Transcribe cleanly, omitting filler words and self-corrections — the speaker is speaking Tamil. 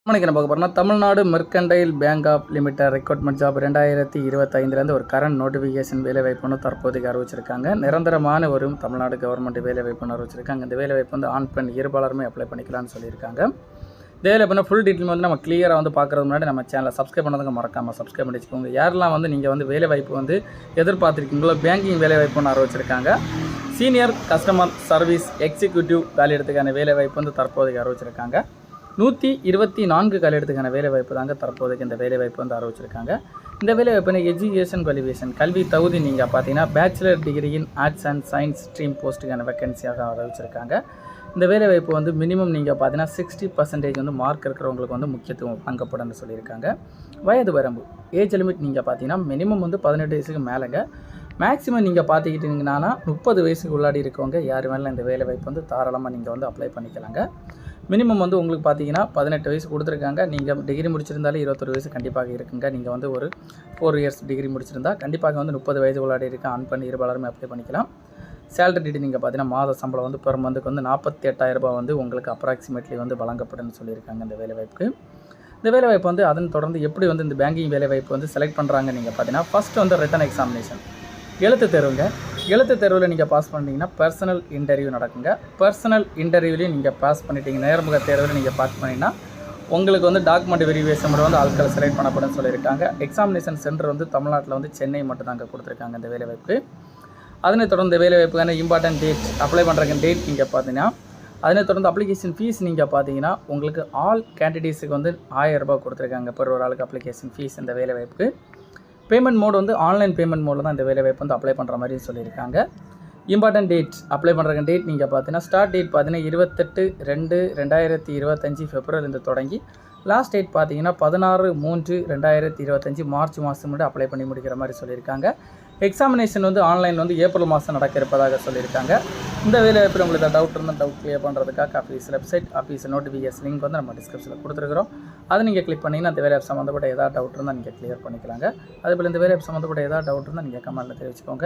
மணிக்கு நம்ம பார்க்க போகிறோம்னா Tamil Nadu mercantile bank of limited recruitment job 2025 ஒரு கரண்ட் நோட்டிஃபிகேஷன் வேலைவாய்ப்புன்னு தற்போதைக்கு அறிவிச்சிருக்காங்க. நிரந்தரமான ஒரு தமிழ்நாடு கவர்மெண்ட் வேலைவாய்ப்புன்னு அறிவிச்சிருக்காங்க. இந்த வேலைவாய்ப்பு வந்து ஆண் பெண் இருபாலருமே அப்ளை பண்ணிக்கலாம்னு சொல்லியிருக்காங்க. இந்த வேலைவாய்ப்புனா ஃபுல் டீட்டெயில் வந்து நம்ம கிளியராக வந்து பார்க்குறது முன்னாடி நம்ம சேனலை சப்ஸ்கிரைப் பண்ணதுக்கு மறக்காமல் சப்ஸ்கிரைப் பண்ணி வச்சுக்கோங்க. யாரெல்லாம் வந்து நீங்கள் வந்து வேலைவாய்ப்பு வந்து எதிர்பார்த்துருக்கீங்களோ பேங்கிங் வேலைவாய்ப்புன்னு அறிவிச்சிருக்காங்க. சீனியர் கஸ்டமர் சர்வீஸ் எக்ஸிக்யூட்டிவ் காலியிடத்துக்கான வேலைவாய்ப்பு வந்து தற்போதைக்கு அறிவிச்சிருக்காங்க. 124 காலியிடத்துக்கான வேலைவாய்ப்பு தாங்க தற்போதைக்கு இந்த வேலைவாய்ப்பு வந்து அறிவிச்சிருக்காங்க. இந்த வேலைவாய்ப்பு எஜுகேஷன் குவாலிஃபிகேஷன் கல்வி தகுதி நீங்கள் பார்த்தீங்கன்னா bachelor degree in arts and science stream போஸ்ட்டுக்கான வேகன்சியாக அறிவிச்சிருக்காங்க. இந்த வேலைவாய்ப்பு வந்து மினிமம் நீங்கள் பார்த்தீங்கன்னா 60% வந்து மார்க் இருக்கிறவங்களுக்கு வந்து முக்கியத்துவம் வழங்கப்படும்னு சொல்லியிருக்காங்க. வயது வரம்பு ஏஜ் லிமிட் நீங்கள் பார்த்தீங்கன்னா மினிமம் வந்து 18 வயசுக்கு மேலேங்க. மேக்ஸிமம் நீங்கள் பார்த்துக்கிட்டீங்கன்னா 30 வயசுக்கு உள்ளாடி இருக்கவங்க யார் வேணாலும் இந்த வேலைவாய்ப்பு வந்து தாராளமாக நீங்கள் வந்து அப்ளை பண்ணிக்கலாங்க. மினிமம் வந்து உங்களுக்கு பார்த்தீங்கன்னா 18 வயசு கொடுத்துருக்காங்க. நீங்கள் டிகிரி முடிச்சிருந்தாலே 21 வயசு கண்டிப்பாக இருக்குங்க. நீங்கள் வந்து ஒரு 4 இயர்ஸ் டிகிரி முடிச்சிருந்தா கண்டிப்பாக வந்து 30 வயது உள்ளாடி இருக்க ஆண் பெண் இருபாலருமே அப்ளை பண்ணிக்கலாம். சேலரி டீட்டெயில் நீங்கள் பார்த்தீங்கன்னா மாத சம்பளம் வந்து பெர் மந்த்துக்கு வந்து 48,000 ரூபாய் வந்து உங்களுக்கு அப்ராக்சிமேட்லி வந்து வழங்கப்படும்னு சொல்லியிருக்காங்க. இந்த வேலைவாய்ப்புக்கு இந்த வேலைவாய்ப்பு வந்து அதன் தொடர்ந்து எப்படி வந்து இந்த பேங்கிங் வேலைவாய்ப்பு வந்து செலக்ட் பண்ணுறாங்க நீங்கள் பார்த்தீங்கன்னா ஃபஸ்ட்டு வந்து ரிட்டன் எக்ஸாமினேஷன் எழுத்து தேர்வுங்க. எழுத்து தேர்வில் நீங்கள் பாஸ் பண்ணிட்டீங்கன்னா பர்சனல் இன்டர்வியூ நடக்குங்க. பர்சனல் இன்டர்வியூலையும் நீங்கள் பாஸ் பண்ணிட்டீங்க. நேர்முக தேர்வில் நீங்கள் பாஸ் பண்ணிங்கன்னா உங்களுக்கு வந்து டாக்குமெண்ட் வெரிஃபிகேஷன் மட்டும் வந்து ஆட்களை செலக்ட் பண்ணப்படும் சொல்லியிருக்காங்க. எக்ஸாமினேஷன் சென்டர் வந்து தமிழ்நாட்டில் வந்து சென்னை மட்டும் தாங்க கொடுத்துருக்காங்க இந்த வேலைவாய்ப்பு. அதனைத் தொடர்ந்து இந்த வேலைவாய்ப்புக்கான இம்பார்ட்டன்ட் டேட் அப்ளை பண்ணுறங்க டேட் நீங்கள் பார்த்தீங்கன்னா அதனைத் தொடர்ந்து அப்ளிகேஷன் ஃபீஸ் நீங்கள் பார்த்தீங்கன்னா உங்களுக்கு ஆல் கேண்டிடேட்ஸுக்கு வந்து 1000 ரூபாய் கொடுத்துருக்காங்க. பெர் ஒரு ஆளுக்கு அப்ளிகேஷன் ஃபீஸ். இந்த வேலைவாய்ப்புக்கு பேமெண்ட் மோடு வந்து ஆன்லைன் பேமெண்ட் மோடில் தான் இந்த வேலைவாய்ப்பு வந்து அப்ளை பண்ணுற மாதிரி சொல்லியிருக்காங்க. இம்பார்ட்டன்ட் டேட் அப்ளை பண்ணுற டேட் நீங்கள் பார்த்தீங்கன்னா ஸ்டார்ட் டேட் பார்த்தீங்கன்னா 28/2/2025 பிப்ரவரிலேருந்து தொடங்கி லாஸ்ட் டேட் பார்த்தீங்கன்னா 16/3/2025 மார்ச் மாதம் மட்டும் அப்ளை பண்ணி முடிக்கிற மாதிரி சொல்லியிருக்காங்க. எக்ஸாமினேஷன் வந்து ஆன்லைன் வந்து ஏப்ரல் மாதம் நடக்க இருப்பதாக சொல்லியிருக்காங்க. இந்த வேலைவாய்ப்பில் உங்களுக்கு டவுட் இருந்தால் டவுட் கிளியர் பண்ணுறதுக்காக office website office notification link வந்து நம்ம டிஸ்கிரிப்ஷனில் கொடுத்துருக்குறோம். அதை நீங்கள் கிளிக் பண்ணிங்கன்னா அந்த வேலைவாய்ப்பு சம்மந்தப்பட்ட ஏதாவது டவுட் இருந்தால் நீங்கள் கிளியர் பண்ணிக்கலாங்க. அதேபோல் இந்த வேலைவாய்ப்பு சம்மந்தப்பட்ட ஏதாவது டவுட் இருந்தால் நீங்கள் கமெண்ட்டில் தெரிவிச்சுக்கோங்க.